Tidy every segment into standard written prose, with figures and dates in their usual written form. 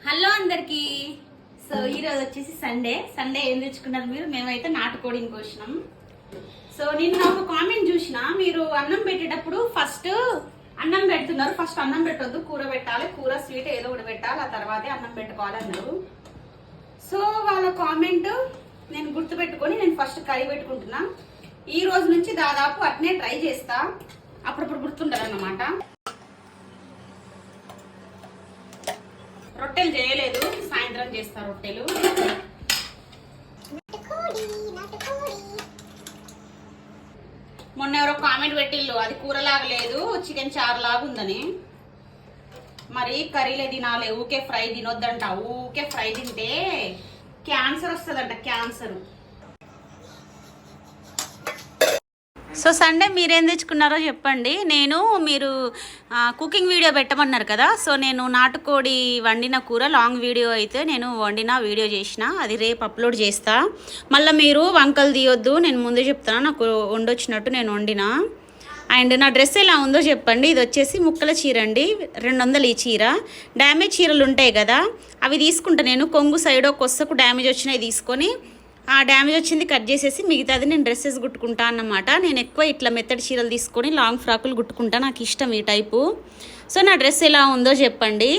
Hello అందరికి. So ఈరోజు వచ్చేసి సండే ఏం తెచ్చుకున్నారు మీరు? మేమైతే నాటుకోడిని కోసినాం. సో నిన్న ఒక కామెంట్ చూసిన, మీరు అన్నం పెట్టేటప్పుడు ఫస్ట్ అన్నం పెడుతున్నారు, ఫస్ట్ అన్నం పెట్టొద్దు, కూర పెట్టాలి, కూర స్వీట్ ఏదో ఒకటి పెట్టాలి, ఆ తర్వాతే అన్నం పెట్టుకోవాలి అన్నారు. సో వాళ్ళ కామెంట్ నేను గుర్తుపెట్టుకొని నేను ఫస్ట్ కర్రీ పెట్టుకుంటున్నా. ఈ రోజు నుంచి దాదాపు అట్నే ట్రై చేస్తా, అప్పుడప్పుడు గుర్తుంటారు అన్నమాట. రొట్టెలు చేయలేదు, సాయంత్రం చేస్తా రొట్టెలు. మొన్న ఎవరో కామెంట్ పెట్టిల్లు, అది కూరలాగా లేదు చికెన్ చారు లాగా ఉందని. మరి కర్రీలే తినాలి, ఊకే ఫ్రై తినొద్దంట. ఊకే ఫ్రై తింటే క్యాన్సర్ వస్తుందంట, క్యాన్సర్. సో సండే మీరేం తెచ్చుకున్నారో చెప్పండి. మీరు కుకింగ్ వీడియో పెట్టమన్నారు కదా, సో నేను నాటుకోడి వండిన కూర లాంగ్ వీడియో అయితే నేను వీడియో చేసిన, అది రేపు అప్లోడ్ చేస్తా. మళ్ళీ మీరు వంకలు తీయొద్దు, నేను ముందే చెప్తాను, నాకు వండొచ్చినట్టు నేను వండిన. అండ్ నా డ్రెస్ ఎలా ఉందో చెప్పండి. ఇది వచ్చేసి ముక్కల చీర అండి, 200 ఈ చీర. డ్యామేజ్ చీరలు ఉంటాయి కదా, అవి తీసుకుంటా నేను. కొంగు సైడ్ కొස්සకు డ్యామేజ్ వచ్చినాయి తీసుకొని, ఆ డ్యామేజ్ వచ్చింది కట్ చేసేసి మిగతాది నేను డ్రెస్సెస్ కుట్టుకుంటా అన్నమాట. నేను ఎక్కువ ఇట్లా మెత్తడి చీరలు తీసుకొని లాంగ్ ఫ్రాకులు కుట్టుకుంటా, నాకు ఇష్టం ఈ టైపు. సో నా డ్రెస్ ఎలా ఉందో చెప్పండి.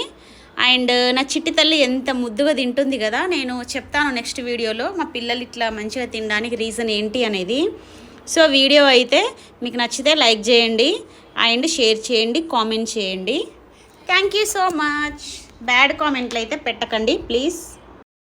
అండ్ నా చిట్టి తల్లి ఎంత ముద్దుగా తింటుంది కదా, నేను చెప్తాను నెక్స్ట్ వీడియోలో మా పిల్లలు ఇట్లా మంచిగా తినడానికి రీజన్ ఏంటి అనేది. సో వీడియో అయితే మీకు నచ్చితే లైక్ చేయండి అండ్ షేర్ చేయండి, కామెంట్ చేయండి. Thank you so much. Bad కామెంట్లు అయితే పెట్టకండి ప్లీజ్.